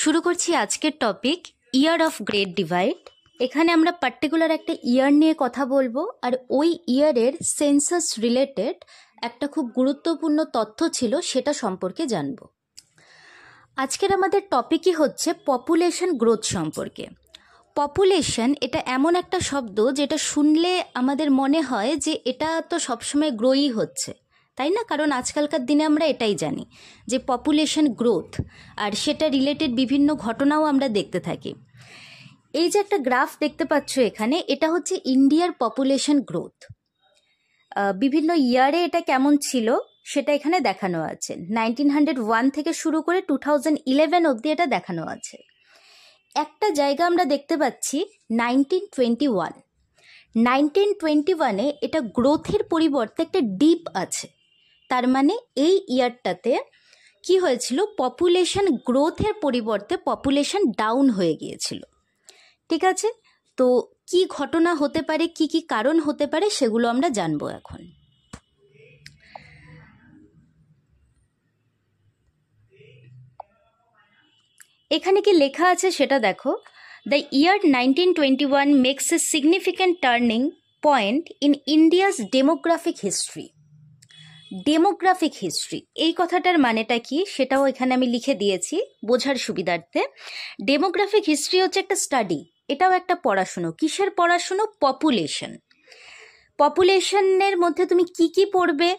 শুরু করছি আজকের topic year of great divide. এখানে আমরা পার্টিকুলার একটা ইয়ার নিয়ে কথা বলবো, আর ওই ইয়ারের সেন্সাস রিলেটেড একটা খুব গুরুত্বপূর্ণ তথ্য ছিল সেটা সম্পর্কে জানবো। আজকের আমাদের টপিকই হচ্ছে পপুলেশন গ্রোথ সম্পর্কে। পপুলেশন এটা এমন একটা শব্দ যেটা শুনলে আমাদের মনে হয় যে এটা তো সবসময় গ্রোই হচ্ছে, তাই না? কারণ আজকালকার দিনে আমরা এটাই জানি যে পপুলেশন গ্রোথ, আর সেটা রিলেটেড বিভিন্ন ঘটনাও আমরা দেখতে থাকি। এই যে একটা গ্রাফ দেখতে পাচ্ছ এখানে, এটা হচ্ছে ইন্ডিয়ার পপুলেশন গ্রোথ। বিভিন্ন ইয়ারে এটা কেমন ছিল সেটা এখানে দেখানো আছে। 1901 থেকে শুরু করে 2011 অবধি এটা দেখানো আছে। একটা জায়গা আমরা দেখতে পাচ্ছি 1921 এটা গ্রোথের পরিবর্তে একটা ডিপ আছে। তার মানে এই ইয়ারটাতে কি হয়েছিল, পপুলেশন গ্রোথের পরিবর্তে পপুলেশন ডাউন হয়ে গিয়েছিল। ঠিক আছে, তো কি ঘটনা হতে পারে, কি কি কারণ হতে পারে সেগুলো আমরা জানবো এখন। এখানে কি লেখা আছে সেটা দেখো। The year 1921 makes a significant turning point in India's demographic history. Demographic history এই কথাটার মানেটা কি সেটাও এখানে আমি লিখে দিয়েছি বোঝার সুবিধার্থে। ডেমোগ্রাফিক হিস্ট্রি হচ্ছে একটা স্টাডি, এটাও একটা পড়াশুনো। কিসের পড়াশুনো? পপুলেশন। পপুলেশনের মধ্যে তুমি কি কি পড়বে?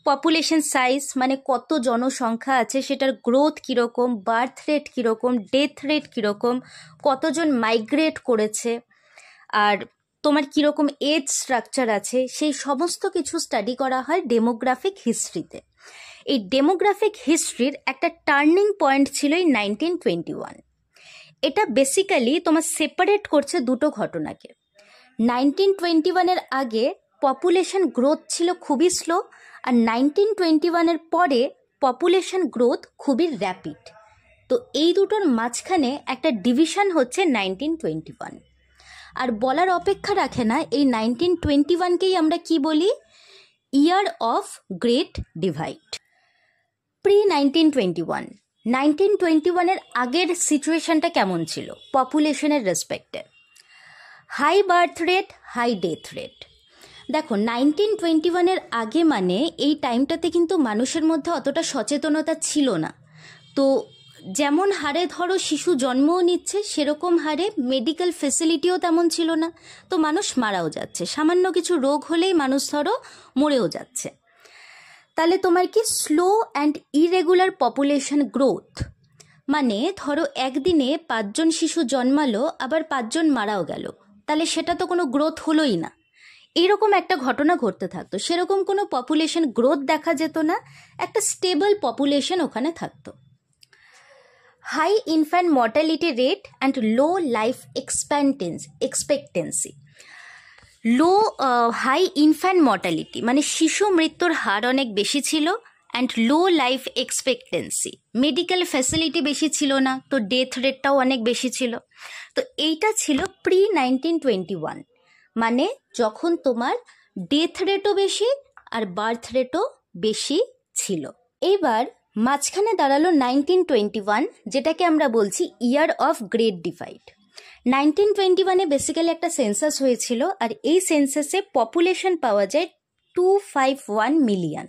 পপুলেশন সাইজ মানে কত জনসংখ্যা আছে, সেটার গ্রোথ কীরকম, বার্থ রেট কীরকম, ডেথ রেট কীরকম, কতজন মাইগ্রেট করেছে, আর তোমার কীরকম এজ স্ট্রাকচার আছে, সেই সমস্ত কিছু স্টাডি করা হয় ডেমোগ্রাফিক হিস্ট্রিতে। এই ডেমোগ্রাফিক হিস্ট্রির একটা টার্নিং পয়েন্ট ছিল এই 1921। এটা বেসিক্যালি তোমার সেপারেট করছে দুটো ঘটনাকে। 1921-এর আগে পপুলেশন গ্রোথ ছিল খুবই স্লো, আর 1921-এর পরে পপুলেশন গ্রোথ খুবই র্যাপিড। তো এই দুটোর মাঝখানে একটা ডিভিশন হচ্ছে 1921। আর বলার অপেক্ষা রাখে না, এই 1921-কেই আমরা কি বলি? Year of great divide. Pre 1921-এর আগের সিচুয়েশনটা কেমন ছিল পপুলেশনের রেসপেক্টে? High birth rate, high death rate. দেখো 1921-এর আগে মানে এই টাইমটাতে কিন্তু মানুষের মধ্যে অতটা সচেতনতা ছিল না। তো যেমন হারে ধরো শিশু জন্মও নিচ্ছে, সেরকম হারে মেডিকেল ফেসিলিটিও তেমন ছিল না। তো মানুষ মারাও যাচ্ছে, সামান্য কিছু রোগ হলেই মানুষ ধরো মরেও যাচ্ছে। তাহলে তোমার কি slow and irregular population growth, মানে ধরো একদিনে 5 জন শিশু জন্মালো আবার 5 জন মারাও গেল, তাহলে সেটা তো কোনো গ্রোথ হলোই না। এইরকম একটা ঘটনা ঘটতে থাকতো, সেরকম কোনো পপুলেশন গ্রোথ দেখা যেত না, একটা স্টেবল পপুলেশন ওখানে থাকতো। High infant mortality rate and low life expectancy. High infant mortality মানে শিশু মৃত্যুর হার অনেক বেশি ছিল, and low life expectancy medical facility বেশি ছিল না, তো ডেথ রেটটাও অনেক বেশি ছিল। তো এইটা ছিল প্রি 1921, মানে যখন তোমার ডেথ রেটও বেশি আর বার্থ রেটও বেশি ছিল। এইবার মাঝখানে দাঁড়ালো 1921, যেটাকে আমরা বলছি ইয়ার অফ গ্রেট ডিভাইড। 1921-এ বেসিক্যালি একটা সেন্সাস হয়েছিল, আর এই সেন্সাসে পপুলেশন পাওয়া যায় 251 মিলিয়ন।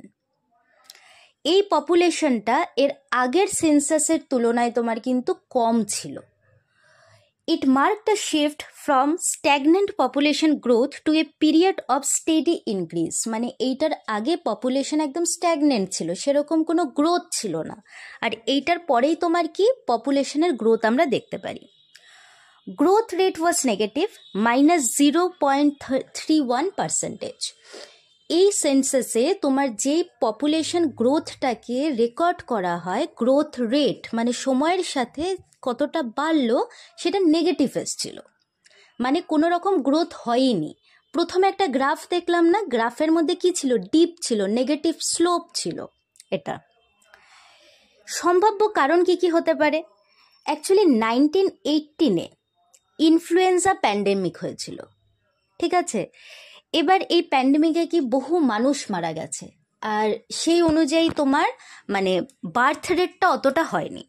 এই পপুলেশনটা এর আগের সেন্সাসের তুলনায় তোমার কিন্তু কম ছিল। It marked a shift from stagnant population growth to a period of steady increase. মানে এইটার আগে পপুলেশন একদম স্ট্যাগনেন্ট ছিল, সেরকম কোনো গ্রোথ ছিল না, আর এইটার পরেই তোমার কি পপুলেশনের গ্রোথ আমরা দেখতে পারি। Growth rate was negative, -0.31%। এই সেন্সাসে তোমার যে পপুলেশন গ্রোথটাকে রেকর্ড করা হয়, গ্রোথ রেট মানে সময়ের সাথে কতটা বাড়লো সেটা নেগেটিভ এসেছিল, মানে কোনো রকম গ্রোথ হয়নি। প্রথমে একটা গ্রাফ দেখলাম না, গ্রাফের মধ্যে কি ছিল? ডিপ ছিল, নেগেটিভ স্লোপ ছিল। এটা সম্ভাব্য কারণ কি কি হতে পারে? অ্যাকচুয়ালি 1918-এ ইনফ্লুয়েঞ্জা প্যান্ডেমিক হয়েছিল, ঠিক আছে? এবার এই প্যান্ডেমিকে কি বহু মানুষ মারা গেছে, আর সেই অনুযায়ী তোমার মানে বার্থ রেটটা অতটা হয়নি।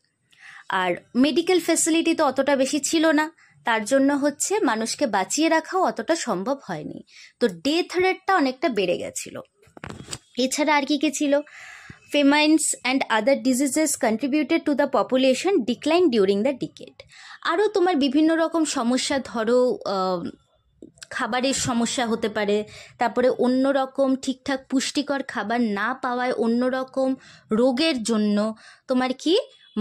আর মেডিকেল ফ্যাসিলিটি তো অতটা বেশি ছিল না, তার জন্য হচ্ছে মানুষকে বাঁচিয়ে রাখাও অতটা সম্ভব হয়নি। তো ডেথ রেটটা অনেকটা বেড়ে গেছিল। এছাড়া আর কি ছিল, famines and other diseases contributed to the population decline during the decade. আরও তোমার বিভিন্ন রকম সমস্যা, ধরো খাবারের সমস্যা হতে পারে, তারপরে অন্য রকম ঠিকঠাক পুষ্টিকর খাবার না পাওয়ায় অন্য রকম রোগের জন্য তোমার কি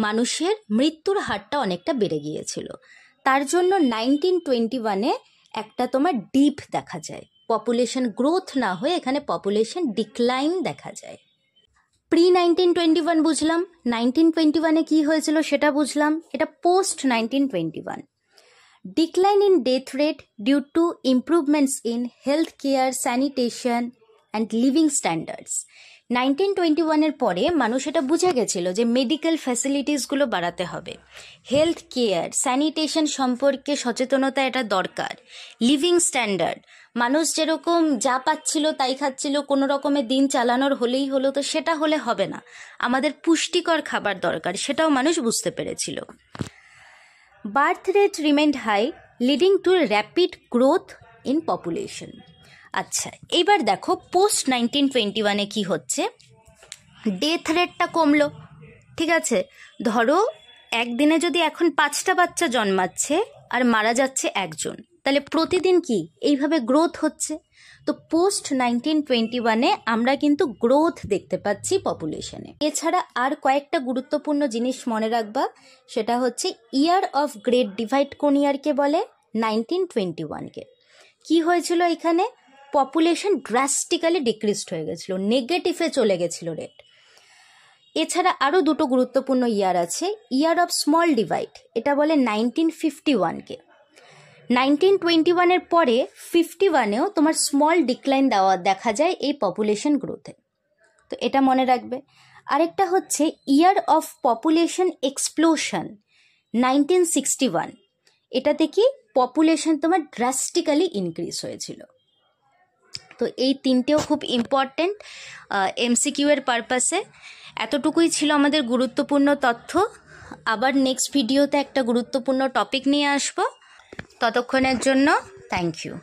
মানুষের মৃত্যুর হারটা অনেকটা বেড়ে গিয়েছিল। তার জন্য 1921-এ একটা তোমার ডিপ দেখা যায়, পপুলেশন গ্রোথ না হয়ে এখানে পপুলেশন ডিক্লাইন দেখা যায়। প্রি 1921 বুঝলাম, 1921-এ কী হয়েছিল সেটা বুঝলাম, এটা post 1921। Decline in death rate due to improvements in healthcare, sanitation and living standards. 1921-এর পরে মানুষ এটা বুঝে গেছিল যে মেডিকেল ফ্যাসিলিটিসগুলো বাড়াতে হবে, হেলথ কেয়ার, স্যানিটেশন সম্পর্কে সচেতনতা এটা দরকার, লিভিং স্ট্যান্ডার্ড, মানুষ যেরকম যা পাচ্ছিল তাই খাচ্ছিল, কোনো রকমের দিন চালানোর হলেই হলো, তো সেটা হলে হবে না, আমাদের পুষ্টিকর খাবার দরকার, সেটাও মানুষ বুঝতে পেরেছিল। Birth rate remained high leading to rapid growth in population. আচ্ছা, এবার দেখো পোস্ট 1921-এ কী হচ্ছে, ডেথ রেটটা কমলো, ঠিক আছে। ধরো একদিনে যদি এখন 5টা বাচ্চা জন্মাচ্ছে আর মারা যাচ্ছে একজন, তাহলে প্রতিদিন কি এইভাবে গ্রোথ হচ্ছে। তো পোস্ট 1921-এ আমরা কিন্তু গ্রোথ দেখতে পাচ্ছি পপুলেশনে। এছাড়া আর কয়েকটা গুরুত্বপূর্ণ জিনিস মনে রাখবা, সেটা হচ্ছে ইয়ার অফ গ্রেট ডিভাইড কোন ইয়ারকে বলে, 1921-কে। কি হয়েছিল এখানে, পপুলেশন ড্রাস্টিক্যালি ডিক্রিজড হয়ে গেছিল, নেগেটিভে চলে গেছিল রেট। এছাড়া আরও দুটো গুরুত্বপূর্ণ ইয়ার আছে, ইয়ার অফ স্মল ডিভাইড, এটা বলে 1951-কে। 1921-এর পরে 51-এও তোমার স্মল ডিক্লাইন দেখা যায় এই পপুলেশন গ্রোথে, তো এটা মনে রাখবে। আরেকটা হচ্ছে ইয়ার অফ পপুলেশন এক্সপ্লোশন, 1961, এটাতে কি পপুলেশন তোমার ড্রাস্টিক্যালি ইনক্রিজ হয়েছিল। তো এই তিনটেও খুব ইম্পর্টেন্ট এমসিকিউ এর পারপাসে। এতটুকুই ছিল আমাদের গুরুত্বপূর্ণ তথ্য। আবার নেক্সট ভিডিওতে একটা গুরুত্বপূর্ণ টপিক নিয়ে আসবো। ততক্ষণের জন্য থ্যাংক ইউ।